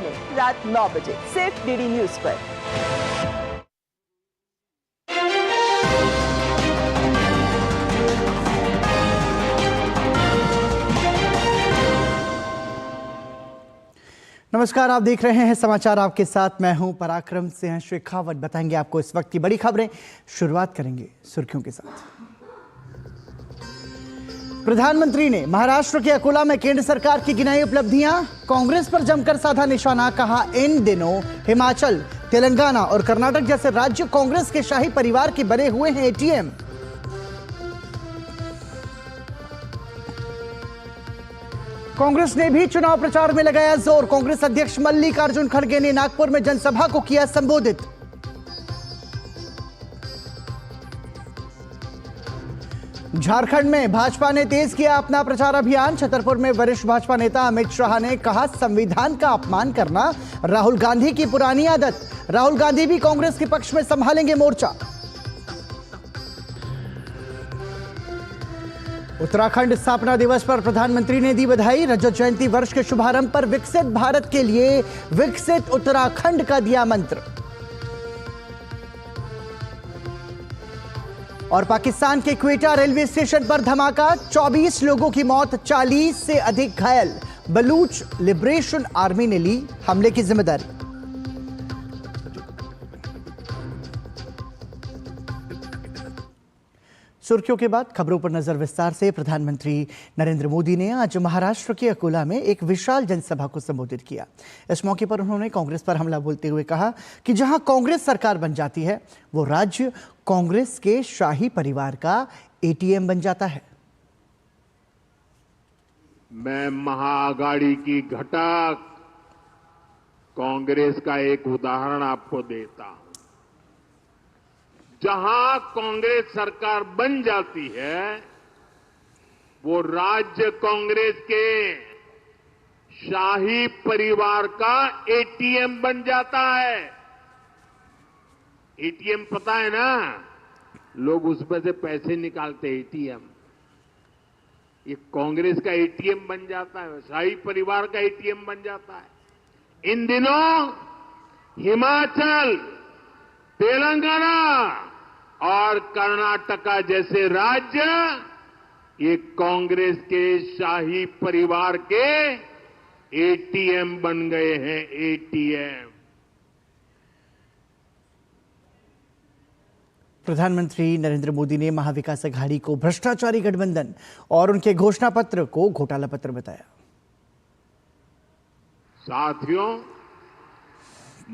में रात 9 बजे सिर्फ डीडी न्यूज पर। नमस्कार, आप देख रहे हैं समाचार आपके साथ मैं हूं पराक्रम सिंह शेखावत। बताएंगे आपको इस वक्त की बड़ी खबरें। शुरुआत करेंगे सुर्खियों के साथ। प्रधानमंत्री ने महाराष्ट्र के अकोला में केंद्र सरकार की गिनाई उपलब्धियां, कांग्रेस पर जमकर साधा निशाना। कहा, इन दिनों हिमाचल, तेलंगाना और कर्नाटक जैसे राज्य कांग्रेस के शाही परिवार के बने हुए हैं एटीएम। कांग्रेस ने भी चुनाव प्रचार में लगाया जोर। कांग्रेस अध्यक्ष मल्लिकार्जुन खड़गे ने नागपुर में जनसभा को किया संबोधित। झारखंड में भाजपा ने तेज किया अपना प्रचार अभियान। छतरपुर में वरिष्ठ भाजपा नेता अमित शाह ने कहा, संविधान का अपमान करना राहुल गांधी की पुरानी आदत। राहुल गांधी भी कांग्रेस के पक्ष में संभालेंगे मोर्चा। उत्तराखंड स्थापना दिवस पर प्रधानमंत्री ने दी बधाई। रजत जयंती वर्ष के शुभारंभ पर विकसित भारत के लिए विकसित उत्तराखंड का दिया मंत्र। और पाकिस्तान के क्वेटा रेलवे स्टेशन पर धमाका, 24 लोगों की मौत, 40 से अधिक घायल। बलूच लिबरेशन आर्मी ने ली हमले की जिम्मेदारी। सुर्खियों के बाद खबरों पर नजर विस्तार से। प्रधानमंत्री नरेंद्र मोदी ने आज महाराष्ट्र के अकोला में एक विशाल जनसभा को संबोधित किया। इस मौके पर उन्होंने कांग्रेस पर हमला बोलते हुए कहा कि जहां कांग्रेस सरकार बन जाती है, वो राज्य कांग्रेस के शाही परिवार का एटीएम बन जाता है। मैं महाआघाड़ी की घटक कांग्रेस का एक उदाहरण आपको देता हूं। जहां कांग्रेस सरकार बन जाती है, वो राज्य कांग्रेस के शाही परिवार का एटीएम बन जाता है। एटीएम पता है ना, लोग उसमें से पैसे निकालते हैं। एटीएम, ये कांग्रेस का एटीएम बन जाता है, शाही परिवार का एटीएम बन जाता है। इन दिनों हिमाचल, तेलंगाना और कर्नाटका जैसे राज्य ये कांग्रेस के शाही परिवार के एटीएम बन गए हैं। एटीएम। प्रधानमंत्री नरेंद्र मोदी ने महाविकास अघाड़ी को भ्रष्टाचारी गठबंधन और उनके घोषणा पत्र को घोटाला पत्र बताया। साथियों,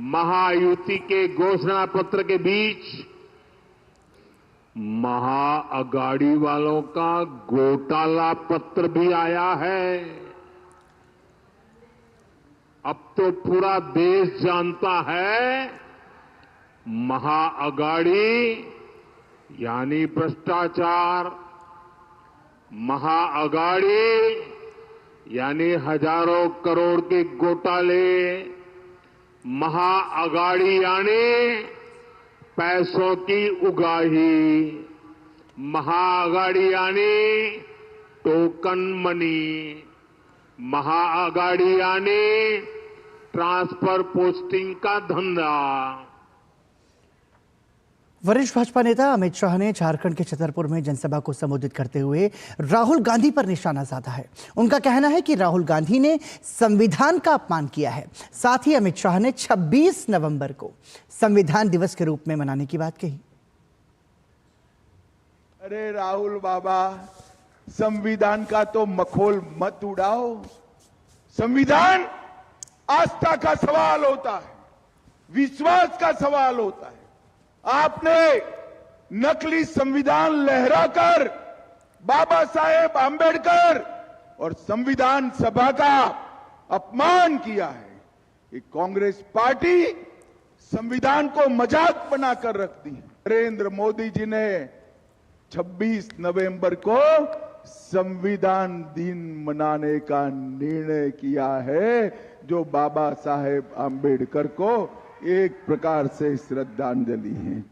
महायुति के घोषणा पत्र के बीच महाअघाड़ी वालों का घोटाला पत्र भी आया है। अब तो पूरा देश जानता है, महाअघाड़ी यानी भ्रष्टाचार, महाअघाड़ी यानी हजारों करोड़ के घोटाले, महाअघाड़ी यानी पैसों की उगाही, महाअघाड़ी यानी टोकन मनी, महाअघाड़ी यानी ट्रांसफर पोस्टिंग का धंधा। वरिष्ठ भाजपा नेता अमित शाह ने झारखंड के छतरपुर में जनसभा को संबोधित करते हुए राहुल गांधी पर निशाना साधा है। उनका कहना है कि राहुल गांधी ने संविधान का अपमान किया है। साथ ही अमित शाह ने 26 नवंबर को संविधान दिवस के रूप में मनाने की बात कही। अरे राहुल बाबा, संविधान का तो मखौल मत उड़ाओ। संविधान आस्था का सवाल होता है, विश्वास का सवाल होता है। आपने नकली संविधान लहराकर बाबा साहेब आंबेडकर और संविधान सभा का अपमान किया है। ये कांग्रेस पार्टी संविधान को मजाक बनाकर रखती है। नरेंद्र मोदी जी ने 26 नवंबर को संविधान दिन मनाने का निर्णय किया है, जो बाबा साहेब आंबेडकर को एक प्रकार से श्रद्धांजलि है।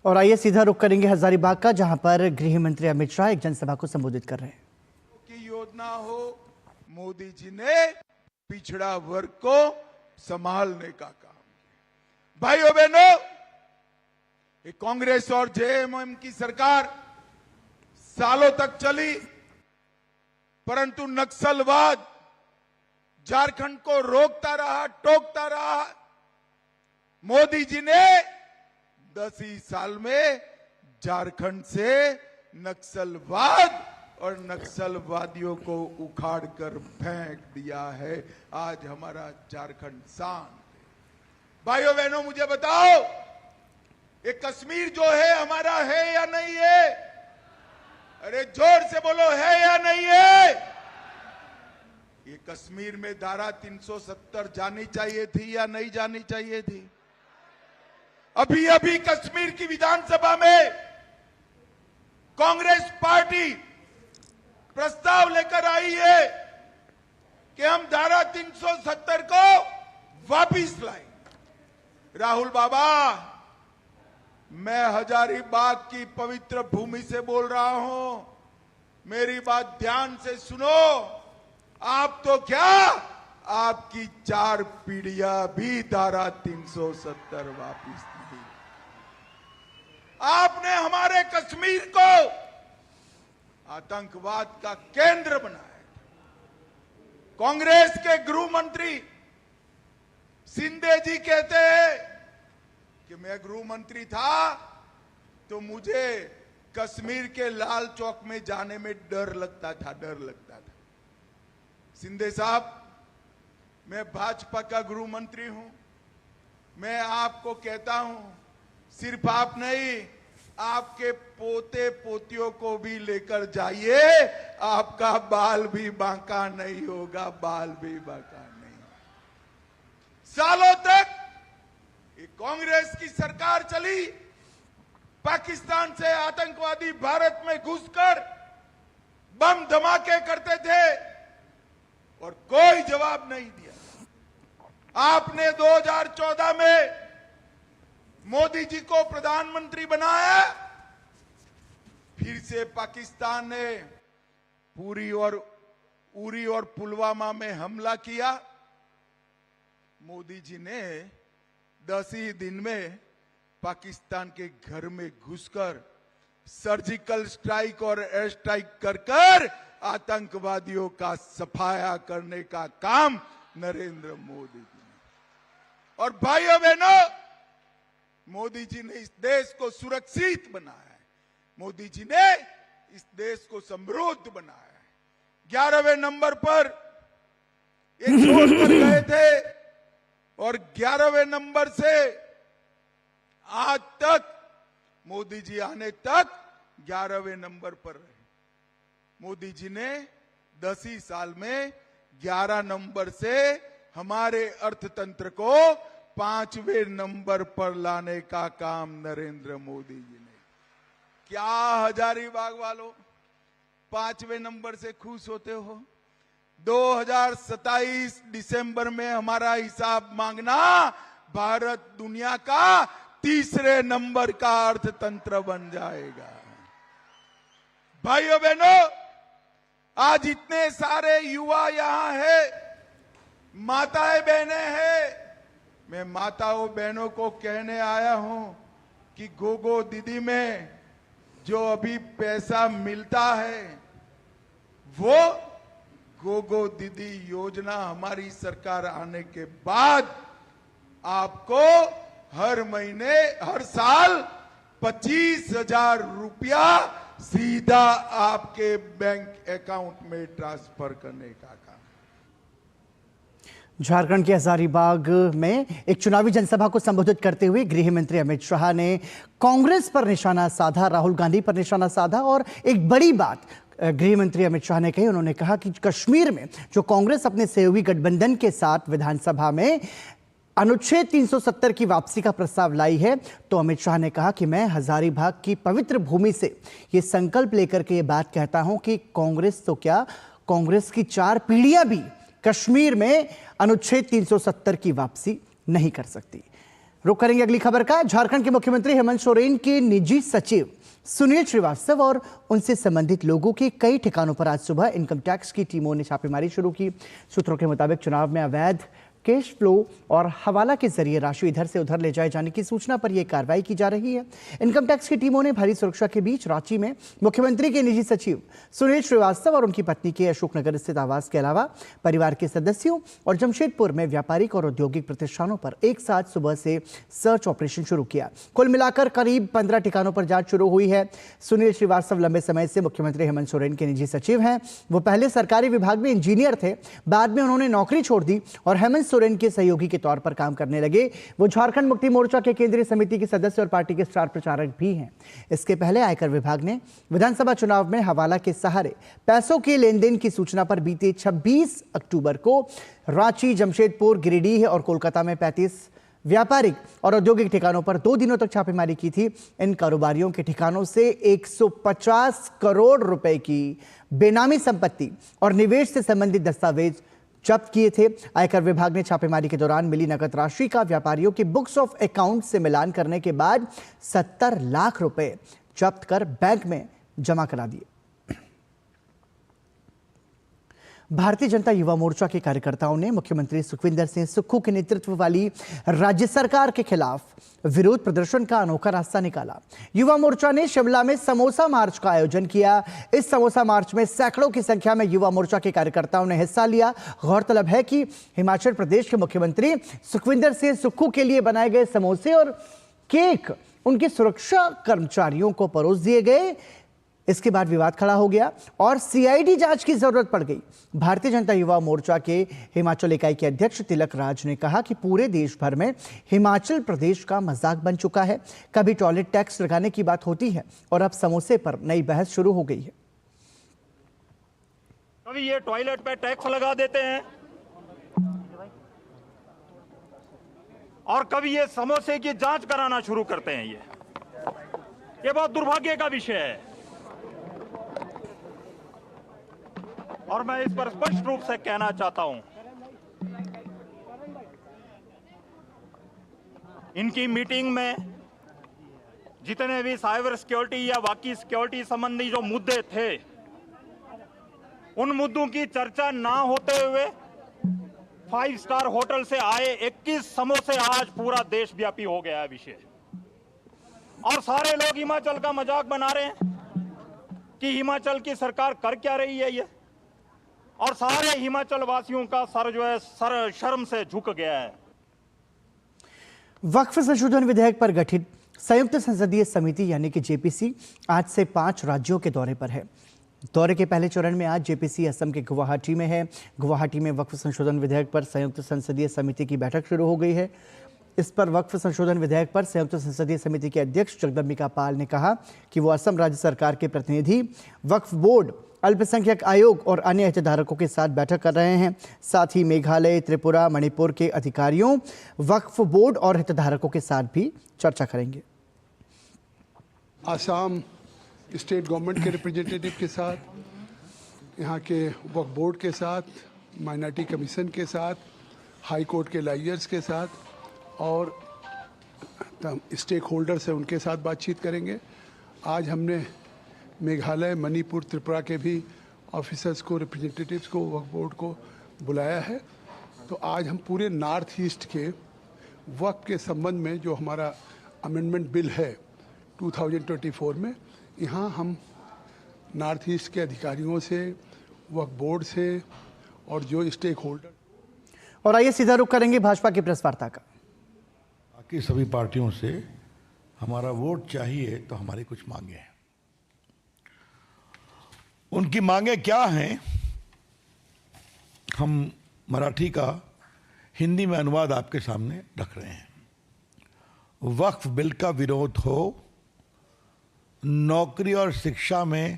और आइए सीधा रुख करेंगे हजारीबाग का, जहां पर गृह मंत्री अमित शाह एक जनसभा को संबोधित कर रहे हैं। की योजना हो, मोदी जी ने पिछड़ा वर्ग को संभालने का काम किया। भाइयों बहनों, ये कांग्रेस और जेएमएम की सरकार सालों तक चली, परंतु नक्सलवाद झारखंड को रोकता रहा, टोकता रहा। मोदी जी ने 10 ही साल में झारखंड से नक्सलवाद और नक्सलवादियों को उखाड़ कर फेंक दिया है। आज हमारा झारखंड शांत है। भाइयों बहनों, मुझे बताओ, ये कश्मीर जो है हमारा है या नहीं है? अरे जोर से बोलो, है या नहीं है? ये कश्मीर में धारा 370 जानी चाहिए थी या नहीं जानी चाहिए थी? अभी अभी कश्मीर की विधानसभा में कांग्रेस पार्टी प्रस्ताव लेकर आई है कि हम धारा 370 को वापिस लाएं। राहुल बाबा, मैं हजारीबाग की पवित्र भूमि से बोल रहा हूं, मेरी बात ध्यान से सुनो। आप तो क्या, आपकी 4 पीढ़ियां भी धारा 370 वापिस नहीं। आपने हमारे कश्मीर को आतंकवाद का केंद्र बनाया। कांग्रेस के गृह मंत्री शिंदे जी कहते हैं कि मैं गृह मंत्री था तो मुझे कश्मीर के लाल चौक में जाने में डर लगता था। शिंदे साहब, मैं भाजपा का गृह मंत्री हूं। मैं आपको कहता हूं, सिर्फ आप नहीं, आपके पोते पोतियों को भी लेकर जाइए, आपका बाल भी बांका नहीं होगा, बाल भी बांका नहीं। सालों तक ये कांग्रेस की सरकार चली, पाकिस्तान से आतंकवादी भारत में घुसकर बम धमाके करते थे और कोई जवाब नहीं दिया। आपने 2014 में मोदी जी को प्रधानमंत्री बनाया, फिर से पाकिस्तान ने उरी और पुलवामा में हमला किया। मोदी जी ने 10 ही दिन में पाकिस्तान के घर में घुसकर सर्जिकल स्ट्राइक और एयर स्ट्राइक कर आतंकवादियों का सफाया करने का काम नरेंद्र मोदी जी ने। और भाइयों बहनों, मोदी जी ने इस देश को सुरक्षित बनाया है। मोदी जी ने इस देश को समृद्ध बनाया है। 11वें नंबर पर एक छोड़ कर गए थे और 11वें नंबर से आज तक, मोदी जी आने तक 11वें नंबर पर रहे। मोदी जी ने 10 ही साल में 11 नंबर से हमारे अर्थतंत्र को 5वें नंबर पर लाने का काम नरेंद्र मोदी जी ने। क्या हजारीबाग वालों 5वें नंबर से खुश होते हो? 2027 दिसंबर में हमारा हिसाब मांगना, भारत दुनिया का 3रे नंबर का अर्थतंत्र बन जाएगा। भाइयों बहनों, आज इतने सारे युवा यहां है, माताएं बहनें हैं। मैं माताओं बहनों को कहने आया हूं कि गोगो दीदी में जो अभी पैसा मिलता है, वो गोगो दीदी योजना हमारी सरकार आने के बाद आपको हर महीने, हर साल 25,000 रुपया सीधा आपके बैंक अकाउंट में ट्रांसफर करने का काम। झारखंड के हजारीबाग में एक चुनावी जनसभा को संबोधित करते हुए गृह मंत्री अमित शाह ने कांग्रेस पर निशाना साधा, राहुल गांधी पर निशाना साधा और एक बड़ी बात गृह मंत्री अमित शाह ने कही। उन्होंने कहा कि कश्मीर में जो कांग्रेस अपने सहयोगी गठबंधन के साथ विधानसभा में अनुच्छेद 370 की वापसी का प्रस्ताव लाई है, तो अमित शाह ने कहा कि मैं हजारीबाग की पवित्र भूमि से ये संकल्प लेकर के ये बात कहता हूं कि कांग्रेस तो क्या, कांग्रेस की 4 पीढ़ियां भी कश्मीर में अनुच्छेद 370 की वापसी नहीं कर सकती। रुक करेंगे अगली खबर का। झारखंड के मुख्यमंत्री हेमंत सोरेन के निजी सचिव सुनील श्रीवास्तव और उनसे संबंधित लोगों के कई ठिकानों पर आज सुबह इनकम टैक्स की टीमों ने छापेमारी शुरू की। सूत्रों के मुताबिक चुनाव में अवैध कैश फ्लो और हवाला के जरिए राशि इधर से उधर ले जाए जाने की सूचना पर यह कार्रवाई की जा रही है। इनकम टैक्स की टीमों ने भारी सुरक्षा के बीच रांची में मुख्यमंत्री के निजी सचिव सुनील श्रीवास्तव और उनकी पत्नी के अशोकनगर स्थित आवास के अलावा परिवार के सदस्यों और जमशेदपुर में व्यापारिक और औद्योगिक प्रतिष्ठानों पर एक साथ सुबह से सर्च ऑपरेशन शुरू किया। कुल मिलाकर करीब 15 ठिकानों पर जांच शुरू हुई है। सुनील श्रीवास्तव लंबे समय से मुख्यमंत्री हेमंत सोरेन के निजी सचिव हैं। वो पहले सरकारी विभाग में इंजीनियर थे, बाद में उन्होंने नौकरी छोड़ दी और हेमंत सोरेन के सहयोगी के तौर पर काम करने लगे। वो झारखंड मुक्ति मोर्चा के केंद्रीय समिति के सदस्य और पार्टी के स्टार प्रचारक भी हैं। इसके पहले आयकर विभाग ने विधानसभा चुनाव में हवाला के सहारे पैसों के लेन देन की सूचना पर बीते 26 अक्टूबर को रांची, जमशेदपुर, गिरिडीह और कोलकाता में 35 व्यापारिक और औद्योगिक ठिकानों पर 2 दिनों तक छापेमारी की थी। इन कारोबारियों के ठिकानों से 150 करोड़ रुपए की बेनामी संपत्ति और निवेश से संबंधित दस्तावेज जब्त किए थे। आयकर विभाग ने छापेमारी के दौरान मिली नकद राशि का व्यापारियों के बुक्स ऑफ अकाउंट से मिलान करने के बाद 70 लाख रुपए जब्त कर बैंक में जमा करा दिए। भारतीय जनता युवा मोर्चा के कार्यकर्ताओं ने मुख्यमंत्री सुखविंदर सिंह सुक्खू के नेतृत्व वाली राज्य सरकार के खिलाफ विरोध प्रदर्शन का अनोखा रास्ता निकाला। युवा मोर्चा ने शिमला में समोसा मार्च का आयोजन किया। इस समोसा मार्च में सैकड़ों की संख्या में युवा मोर्चा के कार्यकर्ताओं ने हिस्सा लिया। गौरतलब है कि हिमाचल प्रदेश के मुख्यमंत्री सुखविंदर सिंह सुक्खू के लिए बनाए गए समोसे और केक उनके सुरक्षा कर्मचारियों को परोस दिए गए। इसके बाद विवाद खड़ा हो गया और सीआईडी जांच की जरूरत पड़ गई। भारतीय जनता युवा मोर्चा के हिमाचल इकाई के अध्यक्ष तिलक राज ने कहा कि पूरे देश भर में हिमाचल प्रदेश का मजाक बन चुका है। कभी टॉयलेट टैक्स लगाने की बात होती है और अब समोसे पर नई बहस शुरू हो गई है। कभी ये टॉयलेट पे टैक्स लगा देते हैं और कभी ये समोसे की जांच कराना शुरू करते हैं। ये बहुत दुर्भाग्य का विषय है और मैं इस पर स्पष्ट रूप से कहना चाहता हूं, इनकी मीटिंग में जितने भी साइबर सिक्योरिटी या बाकी सिक्योरिटी संबंधी जो मुद्दे थे, उन मुद्दों की चर्चा ना होते हुए 5 स्टार होटल से आए 21 समोसे आज पूरा देशव्यापी हो गया है विषय। और सारे लोग हिमाचल का मजाक बना रहे हैं कि हिमाचल की सरकार कर क्या रही है ये, और सारे हिमाचल वासियों का सर जो है सर शर्म से झुक गया है। वक्फ संशोधन विधेयक पर गठित संयुक्त संसदीय समिति यानी कि जेपीसी आज से 5 राज्यों के दौरे पर है। दौरे के पहले चरण में आज जेपीसी असम के गुवाहाटी में है। गुवाहाटी में वक्फ संशोधन विधेयक पर संयुक्त संसदीय समिति की बैठक शुरू हो गई है। इस पर वक्फ संशोधन विधेयक पर संयुक्त संसदीय समिति के अध्यक्ष जगदम्बिका पाल ने कहा कि वो असम राज्य सरकार के प्रतिनिधि, वक्फ बोर्ड, अल्पसंख्यक आयोग और अन्य हितधारकों के साथ बैठक कर रहे हैं। साथ ही मेघालय, त्रिपुरा, मणिपुर के अधिकारियों, वक्फ बोर्ड और हितधारकों के साथ भी चर्चा करेंगे। आसाम स्टेट गवर्नमेंट के रिप्रेजेंटेटिव के साथ, यहाँ के वक्फ बोर्ड के साथ, माइनॉरिटी कमीशन के साथ, हाई कोर्ट के लॉयर्स के साथ और स्टेक होल्डर्स हैं उनके साथ बातचीत करेंगे। आज हमने मेघालय, मणिपुर, त्रिपुरा के भी ऑफिसर्स को, रिप्रेजेंटेटिव्स को, वक्फ बोर्ड को बुलाया है। तो आज हम पूरे नॉर्थ ईस्ट के वक्फ के संबंध में जो हमारा अमेंडमेंट बिल है 2024 में, यहाँ हम नॉर्थ ईस्ट के अधिकारियों से, वक्फ बोर्ड से और जो स्टेक होल्डर। और आइए सीधा रुख करेंगे भाजपा की प्रेस वार्ता का। बाकी सभी पार्टियों से हमारा वोट चाहिए तो हमारी कुछ मांगे हैं। उनकी मांगे क्या हैं, हम मराठी का हिंदी में अनुवाद आपके सामने रख रहे हैं। वक्फ बिल का विरोध हो, नौकरी और शिक्षा में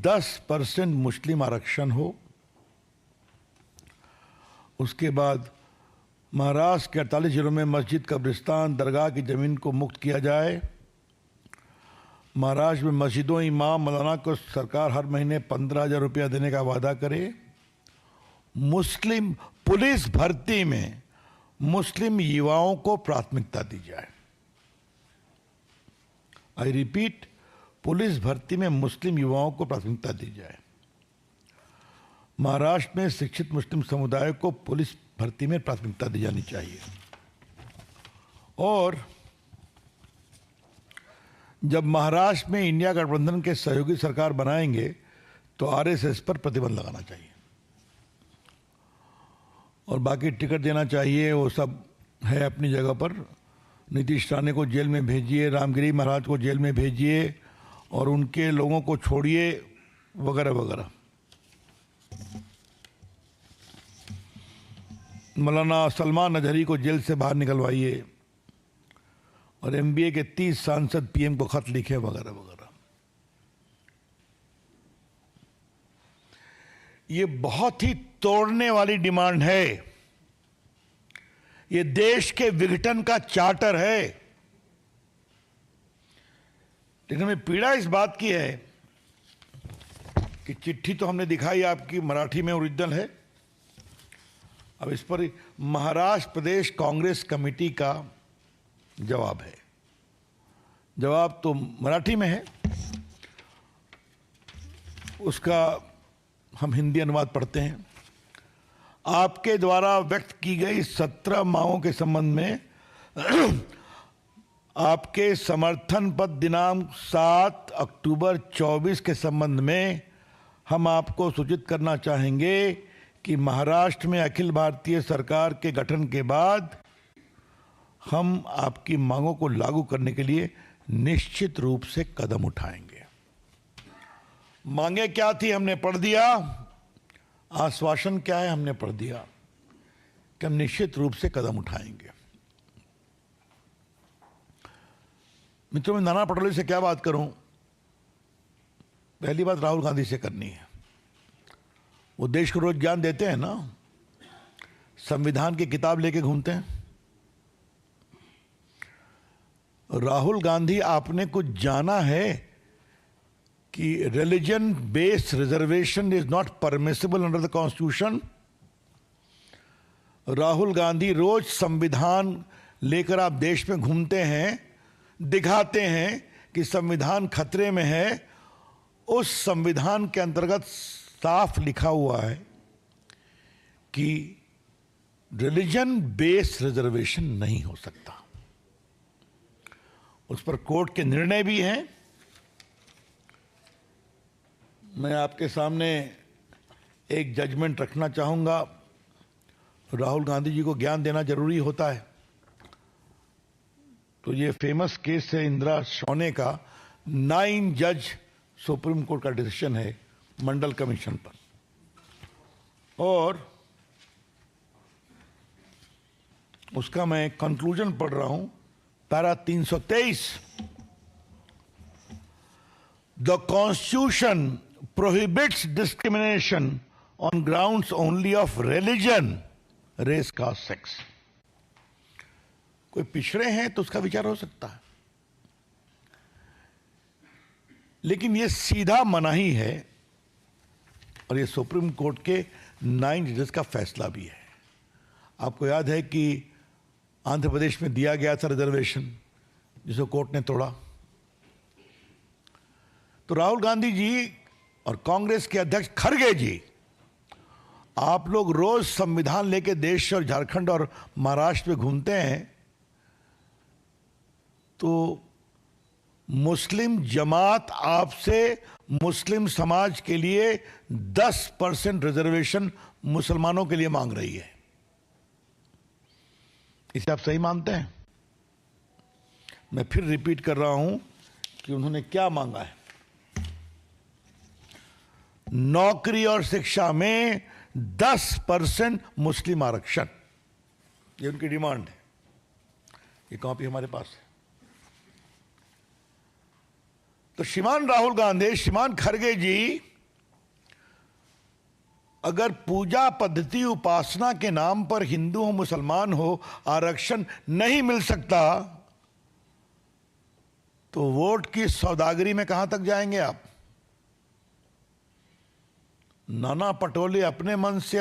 10% मुस्लिम आरक्षण हो, उसके बाद महाराष्ट्र के 48 जिलों में मस्जिद, कब्रिस्तान, दरगाह की जमीन को मुक्त किया जाए। महाराष्ट्र में मस्जिदों, इमाम, मौलाना को सरकार हर महीने 15,000 रुपया देने का वादा करे। मुस्लिम पुलिस भर्ती में मुस्लिम युवाओं को प्राथमिकता दी जाए। आई रिपीट, पुलिस भर्ती में मुस्लिम युवाओं को प्राथमिकता दी जाए। महाराष्ट्र में शिक्षित मुस्लिम समुदाय को पुलिस भर्ती में प्राथमिकता दी जानी चाहिए। और जब महाराष्ट्र में इंडिया गठबंधन के सहयोगी सरकार बनाएंगे तो आरएसएस पर प्रतिबंध लगाना चाहिए और बाकी टिकट देना चाहिए, वो सब है अपनी जगह पर। नीतीश राणे को जेल में भेजिए, रामगिरी महाराज को जेल में भेजिए और उनके लोगों को छोड़िए, वगैरह वगैरह। मौलाना सलमान अजहरी को जेल से बाहर निकलवाइए और एमबीए के 30 सांसद पीएम को खत लिखे, वगैरह वगैरह। ये बहुत ही तोड़ने वाली डिमांड है। ये देश के विघटन का चार्टर है। लेकिन हमें पीड़ा इस बात की है कि चिट्ठी तो हमने दिखाई आपकी, मराठी में ओरिजिनल है। अब इस पर महाराष्ट्र प्रदेश कांग्रेस कमेटी का जवाब है। जवाब तो मराठी में है, उसका हम हिंदी अनुवाद पढ़ते हैं। आपके द्वारा व्यक्त की गई 17 मांगों के संबंध में आपके समर्थन पत्र दिनांक 7 अक्टूबर 24 के संबंध में हम आपको सूचित करना चाहेंगे कि महाराष्ट्र में अखिल भारतीय सरकार के गठन के बाद हम आपकी मांगों को लागू करने के लिए निश्चित रूप से कदम उठाएंगे। मांगे क्या थी हमने पढ़ दिया, आश्वासन क्या है हमने पढ़ दिया कि हम निश्चित रूप से कदम उठाएंगे। मित्रों, मैं नाना पटोले से क्या बात करूं? पहली बात राहुल गांधी से करनी है। वो देश को रोज ज्ञान देते हैं ना, संविधान की किताब लेके घूमते हैं। राहुल गांधी, आपने कुछ जाना है कि religion based reservation is not permissible under the constitution? Rahul Gandhi रोज संविधान लेकर आप देश में घूमते हैं, दिखाते हैं कि संविधान खतरे में है। उस संविधान के अंतर्गत साफ लिखा हुआ है कि रिलीजन बेस्ड रिजर्वेशन नहीं हो सकता। उस पर कोर्ट के निर्णय भी हैं। मैं आपके सामने एक जजमेंट रखना चाहूंगा। राहुल गांधी जी को ज्ञान देना जरूरी होता है, तो ये फेमस केस है इंदिरा शौने का। 9 जज सुप्रीम कोर्ट का डिसीजन है मंडल कमीशन पर, और उसका मैं कंक्लूजन पढ़ रहा हूं, para 323। The constitution prohibits discrimination on grounds only of religion, race, caste, sex. कोई पिछड़े हैं तो उसका विचार हो सकता है, लेकिन ये सीधा मनाही है और ये सुप्रीम कोर्ट के 9 जजेस का फैसला भी है। आपको याद है कि आंध्र प्रदेश में दिया गया था रिजर्वेशन, जिसे कोर्ट ने तोड़ा। तो राहुल गांधी जी और कांग्रेस के अध्यक्ष खड़गे जी, आप लोग रोज संविधान लेके देश और झारखंड और महाराष्ट्र में घूमते हैं, तो मुस्लिम जमात आपसे मुस्लिम समाज के लिए 10% रिजर्वेशन मुसलमानों के लिए मांग रही है। इसे आप सही मानते हैं? मैं फिर रिपीट कर रहा हूं कि उन्होंने क्या मांगा है। नौकरी और शिक्षा में 10% मुस्लिम आरक्षण, ये उनकी डिमांड है। ये कॉपी हमारे पास है। तो श्रीमान राहुल गांधी, श्रीमान खड़गे जी, अगर पूजा पद्धति उपासना के नाम पर हिंदू हो मुसलमान हो आरक्षण नहीं मिल सकता, तो वोट की सौदागरी में कहां तक जाएंगे आप? नाना पटोले अपने मन से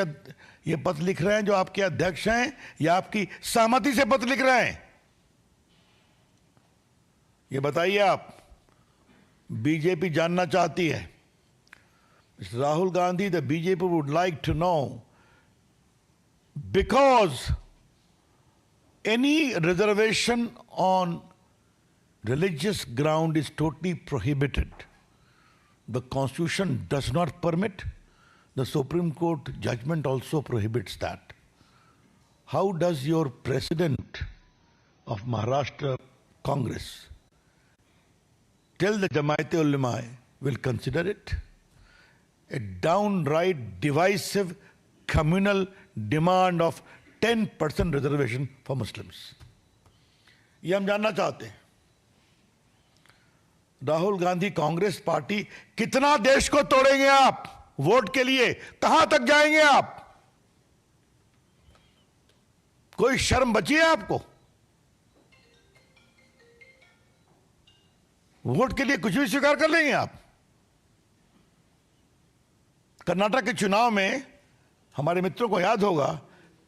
ये पत्र लिख रहे हैं जो आपके अध्यक्ष हैं, या आपकी सहमति से पत्र लिख रहे हैं? ये बताइए आप। बीजेपी जानना चाहती है। Rahul Gandhi, the BJP would like to know because any reservation on religious ground is totally prohibited. The Constitution does not permit. The Supreme Court judgment also prohibits that. How does your president of Maharashtra Congress tell the Jamaat-e-Ulema will consider it? A downright divisive communal demand of 10% reservation for Muslims. ये हम जानना चाहते हैं Rahul Gandhi Congress party कितना देश को तोड़ेंगे आप वोट के लिए? कहां तक जाएंगे आप? कोई शर्म बची है आपको? वोट के लिए कुछ भी स्वीकार कर लेंगे आप? कर्नाटक के चुनाव में हमारे मित्रों को याद होगा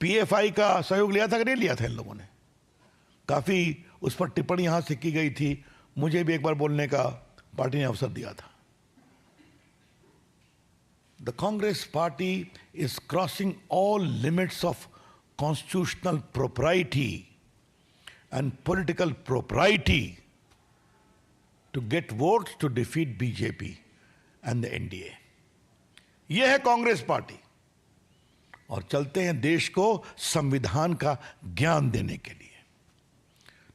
पीएफआई का सहयोग लिया था कि नहीं लिया था इन लोगों ने? काफी उस पर टिप्पणी यहां से की गई थी, मुझे भी एक बार बोलने का पार्टी ने अवसर दिया था. The Congress party is crossing all limits of constitutional propriety and political propriety to get votes to defeat BJP and the NDA. यह है कांग्रेस पार्टी. और चलते हैं देश को संविधान का ज्ञान देने के लिए.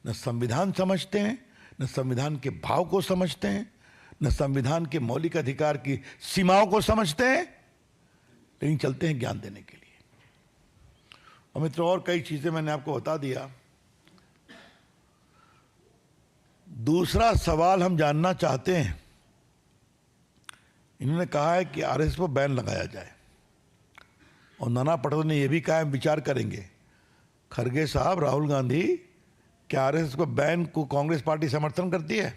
न संविधान समझते हैं, न संविधान के भाव को समझते हैं, न संविधान के मौलिक अधिकार की सीमाओं को समझते हैं, लेकिन चलते हैं ज्ञान देने के लिए. और मित्रों और कई चीजें मैंने आपको बता दिया. दूसरा सवाल हम जानना चाहते हैं. इन्होंने कहा है कि आरएसएस पर बैन लगाया जाए और नाना पटोले ने यह भी कहा है विचार करेंगे. खरगे साहब, राहुल गांधी क्या आरएसएस को बैन को कांग्रेस पार्टी समर्थन करती है?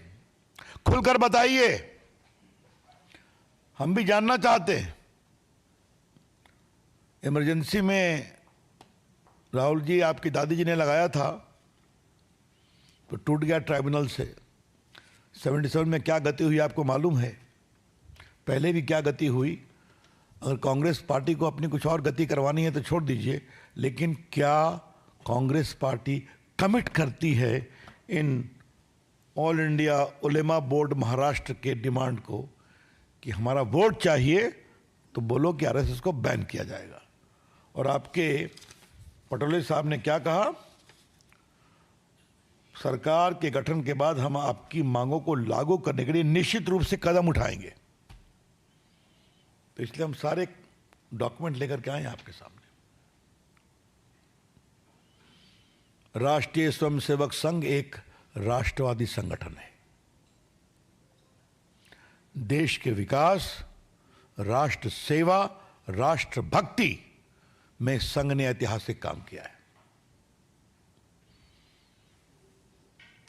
खुलकर बताइए, हम भी जानना चाहते हैं. इमरजेंसी में राहुल जी आपकी दादी जी ने लगाया था तो टूट गया ट्राइब्यूनल से. 77 में क्या गति हुई आपको मालूम है? पहले भी क्या गति हुई? अगर कांग्रेस पार्टी को अपनी कुछ और गति करवानी है तो छोड़ दीजिए, लेकिन क्या कांग्रेस पार्टी कमिट करती है in all India Ulema board Maharashtra के डिमांड को कि हमारा वोट चाहिए तो बोलो कि आरएसएस को बैन किया जाएगा? और आपके पटोले साहब ने क्या कहा? सरकार के गठन के बाद हम आपकी मांगों को लागू करने के लिए निश्चित रूप से कदम उठाएंगे. तो इसलिए हम सारे डॉक्यूमेंट लेकर के आए हैं आपके सामने. राष्ट्रीय स्वयंसेवक संघ एक राष्ट्रवादी संगठन है. देश के विकास, राष्ट्र सेवा, राष्ट्र भक्ति में संघ ने ऐतिहासिक काम किया है.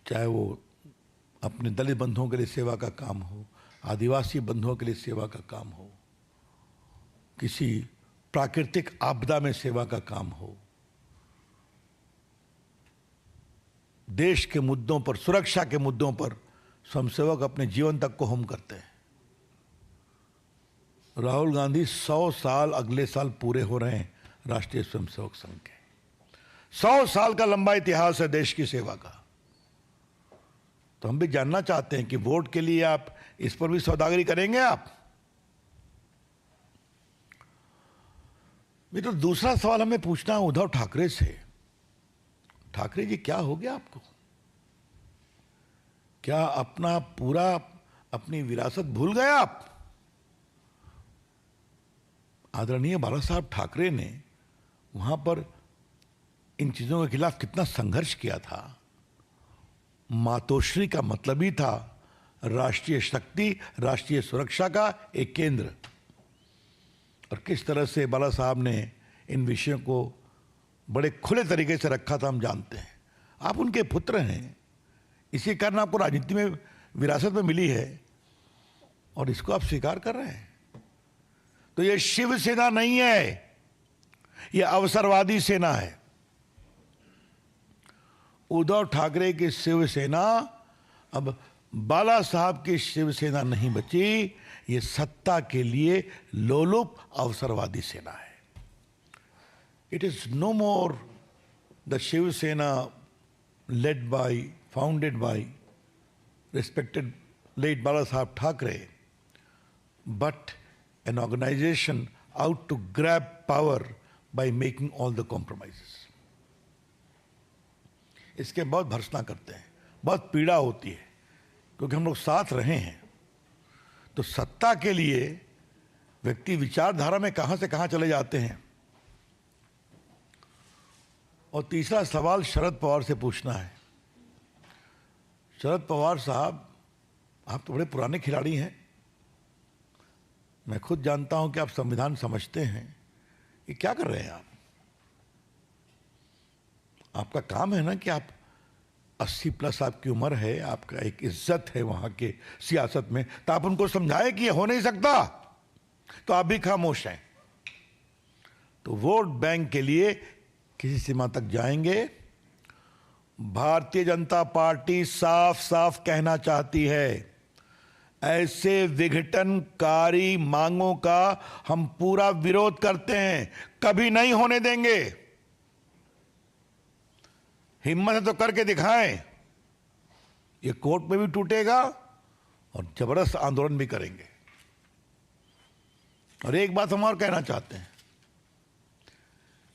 चाहे वो अपने दलित बंधुओं के लिए सेवा का काम हो, आदिवासी बंधुओं के लिए सेवा का काम हो, किसी प्राकृतिक आपदा में सेवा का काम हो, देश के मुद्दों पर, सुरक्षा के मुद्दों पर स्वयंसेवक अपने जीवन तक को होम करते हैं. राहुल गांधी 100 साल अगले साल पूरे हो रहे हैं राष्ट्रीय स्वयंसेवक संघ के. 100 साल का लंबा इतिहास है देश की सेवा का. तो हम भी जानना चाहते हैं कि वोट के लिए आप इस पर भी सौदागरी करेंगे आप? तो दूसरा सवाल हमें पूछना है उद्धव ठाकरे से. ठाकरे जी, क्या हो गया आपको? क्या अपना पूरा अपनी विरासत भूल गए आप? आदरणीय बाला साहब ठाकरे ने वहां पर इन चीजों के खिलाफ कितना संघर्ष किया था. मातोश्री का मतलब ही था राष्ट्रीय शक्ति, राष्ट्रीय सुरक्षा का एक केंद्र. और किस तरह से बाला साहब ने इन विषयों को बड़े खुले तरीके से रखा था हम जानते हैं. आप उनके पुत्र हैं, इसी कारण आपको राजनीति में विरासत में मिली है और इसको आप स्वीकार कर रहे हैं. तो ये शिवसेना नहीं है, ये अवसरवादी सेना है. उद्धव ठाकरे की शिवसेना अब बाला साहब की शिवसेना नहीं बची, ये सत्ता के लिए लोलुप अवसरवादी सेना है. It is no more the Shiv Sena founded by respected late Bala Saheb Thackeray, but an organization out to grab power by making all the compromises. इसके बहुत भर्त्सना करते हैं, बहुत पीड़ा होती है, क्योंकि हम लोग साथ रहे हैं। तो सत्ता के लिए व्यक्ति विचारधारा में कहां से कहां चले जाते हैं। और तीसरा सवाल शरद पवार से पूछना है। शरद पवार साहब, आप तो बड़े पुराने खिलाड़ी हैं। मैं खुद जानता हूं कि आप संविधान समझते हैं। ये क्या कर रहे हैं आप? आपका काम है ना कि आप 80 प्लस आपकी उम्र है, आपका एक इज्जत है वहां के सियासत में, तो आप उनको समझाएं कि ये हो नहीं सकता, तो आप भी खामोश हैं। तो वोट बैंक के लिए किसी सीमा तक जाएंगे। भारतीय जनता पार्टी साफ साफ कहना चाहती है, ऐसे विघटनकारी मांगों का हम पूरा विरोध करते हैं, कभी नहीं होने देंगे। हिम्मत है तो करके दिखाएं। ये कोर्ट में भी टूटेगा और जबरदस्त आंदोलन भी करेंगे। और एक बात हम और कहना चाहते हैं,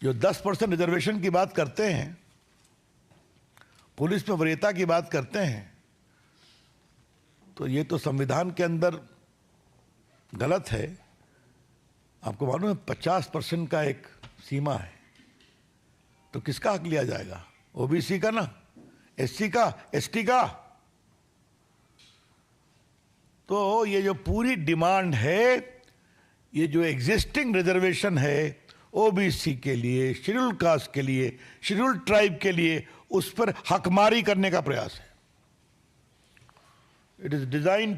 जो 10% रिजर्वेशन की बात करते हैं, पुलिस में वरीयता की बात करते हैं, तो ये तो संविधान के अंदर गलत है। आपको मालूम है 50% का एक सीमा है, तो किसका हक लिया जाएगा? ओबीसी का ना, एससी का, एसटी का। तो ये जो पूरी डिमांड है, ये जो एग्जिस्टिंग रिजर्वेशन है ओबीसी के लिए, शेड्यूल्ड कास्ट के लिए, शेड्यूल्ड ट्राइब के लिए, उस पर हकमारी करने का प्रयास है। It is designed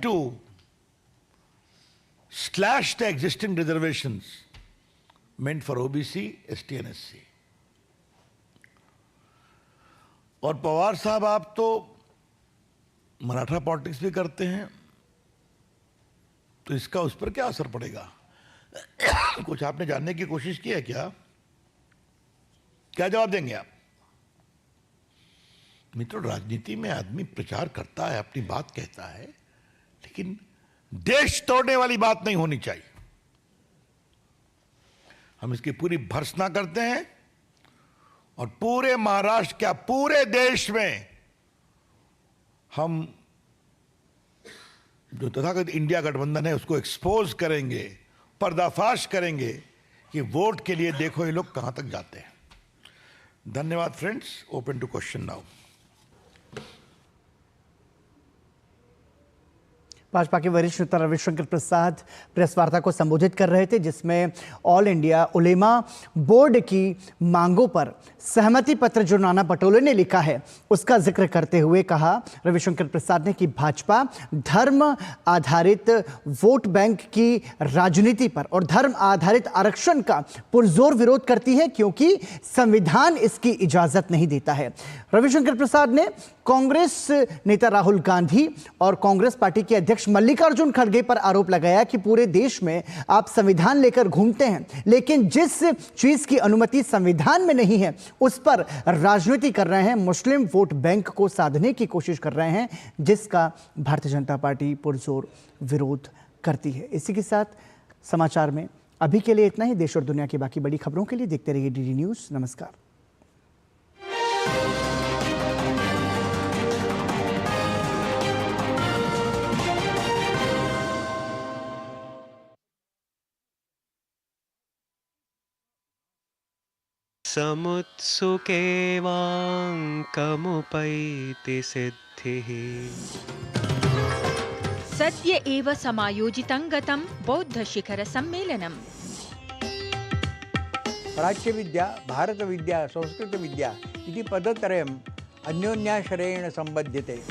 to slash the existing reservations meant for OBC, ST and SC. और पवार साहब, आप तो मराठा पॉलिटिक्स भी करते हैं, तो इसका उस पर क्या असर पड़ेगा? कुछ आपने जानने की कोशिश की है क्या? क्या जवाब देंगे आप? मित्रों, राजनीति में आदमी प्रचार करता है, अपनी बात कहता है, लेकिन देश तोड़ने वाली बात नहीं होनी चाहिए। हम इसकी पूरी भर्त्सना करते हैं और पूरे महाराष्ट्र, क्या पूरे देश में हम जो तथाकथित इंडिया गठबंधन है उसको एक्सपोज करेंगे, पर्दाफाश करेंगे कि वोट के लिए देखो ये लोग कहां तक जाते हैं। धन्यवाद friends. Open to question now. BJP के वरिष्ठ नेता रविशंकर प्रसाद प्रेस वार्ता को संबोधित कर रहे थे, जिसमें ऑल इंडिया उलेमा बोर्ड की मांगों पर सहमति पत्र जो नाना पटोले ने लिखा है उसका जिक्र करते हुए कहा रविशंकर प्रसाद ने कि भाजपा धर्म आधारित वोट बैंक की राजनीति पर और धर्म आधारित आरक्षण का पुरजोर विरोध करती है, क्योंकि संविधान इसकी इजाजत नहीं देता है। रविशंकर प्रसाद ने कांग्रेस नेता राहुल गांधी और कांग्रेस पार्टी के अध्यक्ष मल्लिकार्जुन खड़गे पर आरोप लगाया कि पूरे देश में आप संविधान लेकर घूमते हैं, लेकिन जिस चीज की अनुमति संविधान में नहीं है उस पर राजनीति कर रहे हैं, मुस्लिम वोट बैंक को साधने की कोशिश कर रहे हैं, जिसका भारतीय जनता पार्टी पुरजोर विरोध करती है। इसी के साथ समाचार में अभी के लिए इतना ही। देश और दुनिया की बाकी बड़ी खबरों के लिए देखते रहिए डीडी न्यूज। नमस्कार। समुत्सुकेवाङ्कमुपैति सिद्धिः। सद्य एव समायोजितं गतं बौद्धशिखरसम्मेलनम्। प्राच्यविद्या, भारतविद्या, संस्कृतविद्या इति पदत्रयम् अन्योन्याश्रयेण सम्बध्यते।